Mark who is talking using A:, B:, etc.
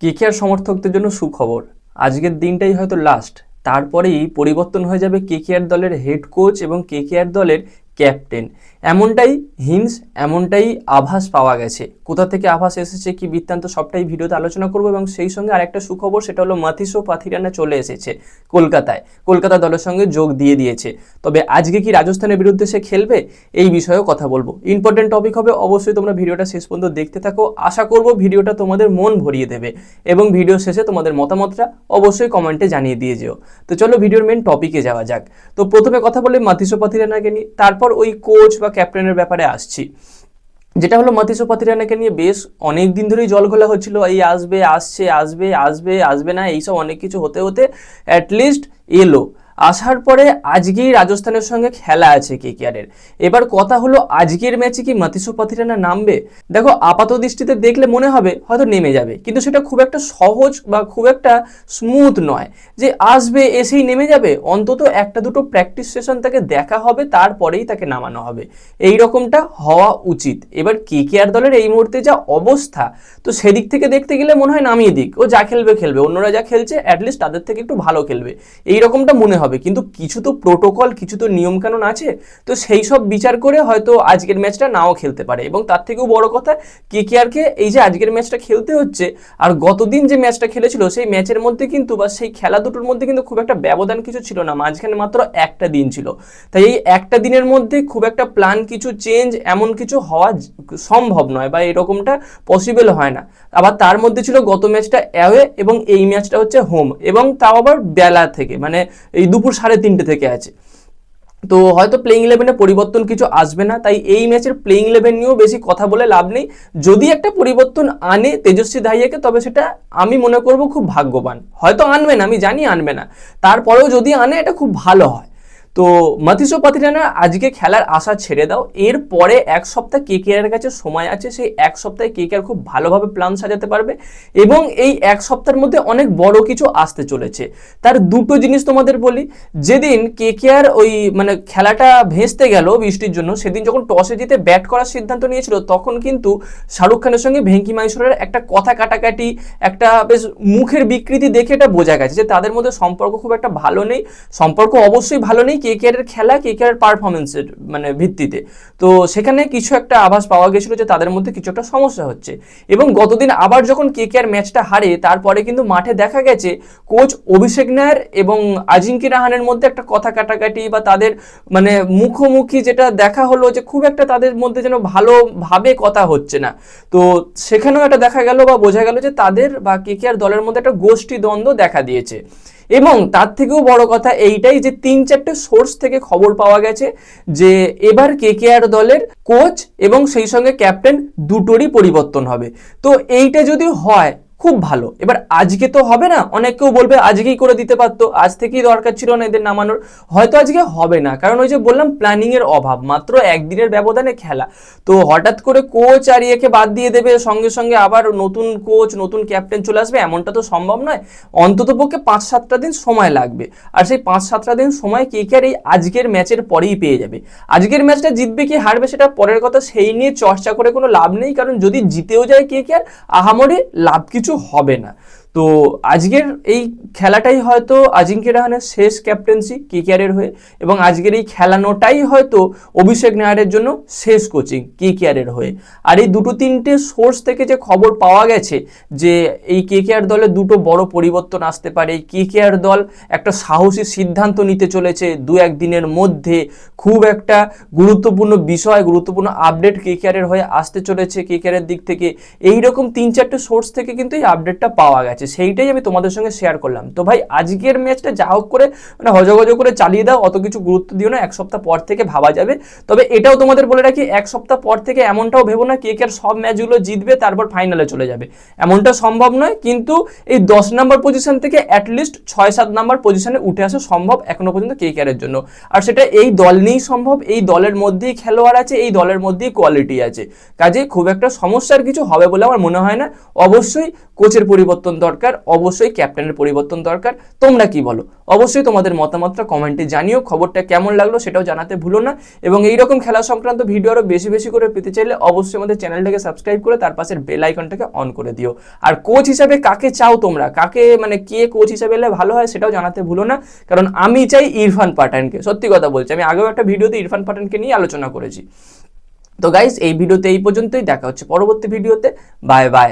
A: KKR সমর্থকদের জন্য সুখবর, আজকের দিনটাই হয়তো লাস্ট। তারপরেই পরিবর্তন হয়ে যাবে কেকেআর দলের হেড কোচ এবং কেকেআর দলের ক্যাপ্টেন। এমনটাই হিন্টস, এমনটাই আভাস পাওয়া গেছে। কোথা থেকে আভাস এসেছে, কি বৃত্তান্ত, সবটাই ভিডিওতে আলোচনা করবো। এবং সেই সঙ্গে আরেকটা সুখবর, সেটা হলো মাথিসো পাথিরানা চলে এসেছে কলকাতায়। কলকাতা দলের সঙ্গে যোগ দিয়ে দিয়েছে। তবে আজকে কি রাজস্থানের বিরুদ্ধে সে খেলবে, এই বিষয়েও কথা বলবো। ইম্পর্টেন্ট টপিক হবে, অবশ্যই তোমরা ভিডিওটা শেষ পর্যন্ত দেখতে থাকো। আশা করবো ভিডিওটা তোমাদের মন ভরিয়ে দেবে এবং ভিডিও শেষে তোমাদের মতামতটা অবশ্যই কমেন্টে জানিয়ে দিয়ে যেও। তো চলো ভিডিওর মেন টপিকে যাওয়া যাক। তো প্রথমে কথা বলি মাথিসো পাথিরানাকে নিয়ে, তারপর ওই কোচ বা ক্যাপ্টেনের ব্যাপারে আসছি। যেটা হলো মাথিসো পাথিরানাকে নিয়ে বেশ অনেক দিন ধরেই জল ঘোলা হচ্ছিল, এই আসবে, আসছে, আসবে, আসবে, আসবে না, এইসব অনেক কিছু হতে হতে অ্যাটলিস্ট এলো। আসার পরে আজকেই রাজস্থানের সঙ্গে খেলা আছে কেকেআরের। এবার কথা হলো, আজকের ম্যাচে কি মাথিসো পাথিরানা নামবে? দেখো, আপাত দৃষ্টিতে দেখলে মনে হবে হয়তো নেমে যাবে, কিন্তু সেটা খুব একটা সহজ বা খুব একটা স্মুথ নয় যে আসবে এসেই নেমে যাবে। অন্তত একটা দুটো প্র্যাকটিস সেশন তাকে দেখা হবে, তারপরেই তাকে নামানো হবে। এই রকমটা হওয়া উচিত। এবার কেকেআর দলের এই মুহূর্তে যা অবস্থা, তো সেদিক থেকে দেখতে গেলে মনে হয় নামিয়ে দিক, ও যা খেলবে খেলবে, অন্যরা যা খেলছে অ্যাটলিস্ট তাদের থেকে একটু ভালো খেলবে, এই রকমটা মনে হবে। কিন্তু কিছু তো প্রোটোকল, কিছু তো নিয়মকানুন আছে, তো সেই সব বিচার করে হয়তো আজকের ম্যাচটা নাও খেলতে পারে। এবং তার থেকেও বড় কথা, কেকেআরকে এই যে আজকের ম্যাচটা খেলতে হচ্ছে, আর গতদিন যে ম্যাচটা খেলেছিল সেই ম্যাচের মধ্যে কিন্তু বা সেই খেলা দুটোর মধ্যে কিন্তু খুব একটা ব্যবধান কিছু ছিল না, মাঝখানে মাত্র একটা দিন ছিল। তাই এই একটা দিনের মধ্যে খুব একটা প্ল্যান কিছু চেঞ্জ এমন কিছু হওয়া সম্ভব নয়, বা এরকমটা পসিবল হয় না। আবার তার মধ্যে ছিল গত ম্যাচটা অ্যাওয়ে এবং এই ম্যাচটা হচ্ছে হোম, এবং তাও আবার বেলা থেকে, মানে এই দুপুর 3:30 থেকে আছে। তো হয়তো প্লেইং ইলেভেনে পরিবর্তন কিছু আসবে না, তাই এই ম্যাচের প্লেইং ইলেভেন নিয়েও বেশি কথা বলে লাভ নেই। যদি একটা পরিবর্তন আনে তেজস্বী দাহিয়াকে, তবে সেটা আমি মনে করব খুব ভাগ্যবান। হয়তো আনবে না, আমি জানি আনবে না, তারপরেও যদি আনে এটা খুব ভালো হয়। তো মাথিসো পাথিরানা আজকে খেলার আশা ছেড়ে দাও। এরপরে এক সপ্তাহ কেকেআর কাছে সময় আছে, সেই এক সপ্তাহে কেকেআর খুব ভালোভাবে প্ল্যান সাজাতে পারবে। এবং এই এক সপ্তাহের মধ্যে অনেক বড় কিছু আসতে চলেছে। তার দুটো জিনিস তোমাদের বলি। যেদিন কেকেআর ওই মানে খেলাটা ভেস্তে গেল বৃষ্টির জন্য, সেদিন যখন টসে জিতে ব্যাট করার সিদ্ধান্ত নিয়েছিল, তখন কিন্তু শাহরুখ খানের সঙ্গে ভেঙ্কি মাহেশ্বরের একটা কথা কাটাকাটি, একটা বেশ মুখের বিকৃতি দেখে এটা বোঝা গেছে যে তাদের মধ্যে সম্পর্ক খুব একটা ভালো নেই। সম্পর্ক অবশ্যই ভালো নেই কেকেআর এর খেলা, কেকেআর পারফরমেন্সের মানে ভিত্তিতে। তো সেখানে কিছু একটা আভাস পাওয়া গেছিল যে তাদের মধ্যে কিছু একটা সমস্যা হচ্ছে। এবং গতদিন আবার যখন কেকেআর ম্যাচটা হারে, তারপরে কিন্তু মাঠে দেখা গেছে কোচ অভিষেক নায়ার এবং আজিঙ্কি রাহানের মধ্যে একটা কথা কাটাকাটি, বা তাদের মানে মুখোমুখি যেটা দেখা হলো যে খুব একটা তাদের মধ্যে যেন ভালোভাবে কথা হচ্ছে না। তো সেখানেও একটা দেখা গেল বা বোঝা গেল যে তাদের বা কেকেআর দলের মধ্যে একটা গোষ্ঠী দ্বন্দ্ব দেখা দিয়েছে। এবং তার থেকেও বড় কথা এইটাই যে 3-4টে সোর্স থেকে খবর পাওয়া গেছে যে এবার কেকেআর দলের কোচ এবং সেই সঙ্গে ক্যাপ্টেন দুটোরই পরিবর্তন হবে। তো এইটা যদি হয় খুব ভালো। এবার আজকে তো হবে না, অনেকেও বলবে আজকেই করে দিতে পারতো, আজ থেকেই দরকার ছিল না এদের নামানোর। হয়তো আজকে হবে না, কারণ ওই যে বললাম প্ল্যানিং এর অভাব, মাত্র একদিনের ব্যবধানে খেলা। তো হঠাৎ করে কোচ আর ইয়েকে বাদ দিয়ে দেবে, সঙ্গে সঙ্গে আবার নতুন কোচ নতুন ক্যাপ্টেন চলে আসবে, এমনটা তো সম্ভব নয়। অন্তত পক্ষে 5-7টা দিন সময় লাগবে। আর সেই 5-7টা দিন সময় কেকেআর এই আজকের ম্যাচের পরেই পেয়ে যাবে। আজকের ম্যাচটা জিতবে কি হারবে সেটা পরের কথা, সেই নিয়ে চর্চা করে কোনো লাভ নেই, কারণ যদি জিতেও যায় কেকেআর, আহামরি লাভ কিছু হবে না। তো আজকের এই খেলাটাই হয়তো আজিঙ্কি রাহানের শেষ ক্যাপ্টেন্সি কেকেআর এর হয়ে, এবং আজকের এই খেলানোটাই হয়তো অভিষেক নায়ারের জন্য শেষ কোচিং কেকেআর এর হয়ে। আর এই দুটো তিনটে সোর্স থেকে যে খবর পাওয়া গেছে যে এই কেকেআর দলে দুটো বড় পরিবর্তন আসতে পারে, কেকেআর দল একটা সাহসী সিদ্ধান্ত নিতে চলেছে 2-1 দিনের মধ্যে, খুব একটা গুরুত্বপূর্ণ বিষয়, গুরুত্বপূর্ণ আপডেট কেকেআর এর হয়ে আসতে চলেছে কেকেআর এর দিক থেকে, এইরকম 3-4টে সোর্স থেকে কিন্তু এই আপডেটটা পাওয়া গেছে। সেইটাই আমি তোমাদের সঙ্গে শেয়ার করলাম। তো ভাই আজকের ম্যাচটা যা হোক করে মানে হজগজ করে চালিয়ে দাও, অত কিছু গুরুত্ব দিও না, এক সপ্তাহ পর থেকে ভাবা যাবে। তবে এটাও তোমাদের বলে রাখি, এক সপ্তাহ পর থেকে এমনটাও ভেবো না কেকেআর সব ম্যাচগুলো জিতবে তারপর ফাইনালে চলে যাবে, এমনটা সম্ভব নয়। কিন্তু এই 10 নম্বর পজিশন থেকে অ্যাটলিস্ট 6-7 নম্বর পজিশনে উঠে আসা সম্ভব এখনো পর্যন্ত কেকেআর এর জন্য। আর সেটা এই দল নিয়েই সম্ভব, এই দলের মধ্যেই খেলোয়াড় আছে, এই দলের মধ্যেই কোয়ালিটি আছে। কাজে খুব একটা সমস্যার কিছু হবে বলে আমার মনে হয় না। অবশ্যই কোচের পরিবর্তন দরকার, দরকার, অবশ্যই ক্যাপ্টেনের পরিবর্তন দরকার। তোমরা কি বলো? অবশ্যই তোমাদের মতামতটা কমেন্টে জানিও। খবরটা কেমন লাগলো সেটাও জানাতে ভুলো না। এবং এইরকম খেলা সংক্রান্ত ভিডিও আরও বেশি বেশি করে পেতে চাইলে অবশ্যই আমাদের চ্যানেলটাকে সাবস্ক্রাইব করে তার পাশের বেল আইকনটাকে অন করে দিও। আর কোচ হিসাবে কাকে চাও তোমরা, কাকে মানে কে কোচ হিসাবে এলে ভালো হয় সেটাও জানাতে ভুলো না। কারণ আমি চাই ইরফান পাঠানকে, সত্যি কথা বলছি। আমি আগেও একটা ভিডিওতে ইরফান পাঠানকে নিয়ে আলোচনা করেছি। তো গাইস, এই ভিডিওতে এই পর্যন্তই, দেখা হচ্ছে পরবর্তী ভিডিওতে। Bye bye.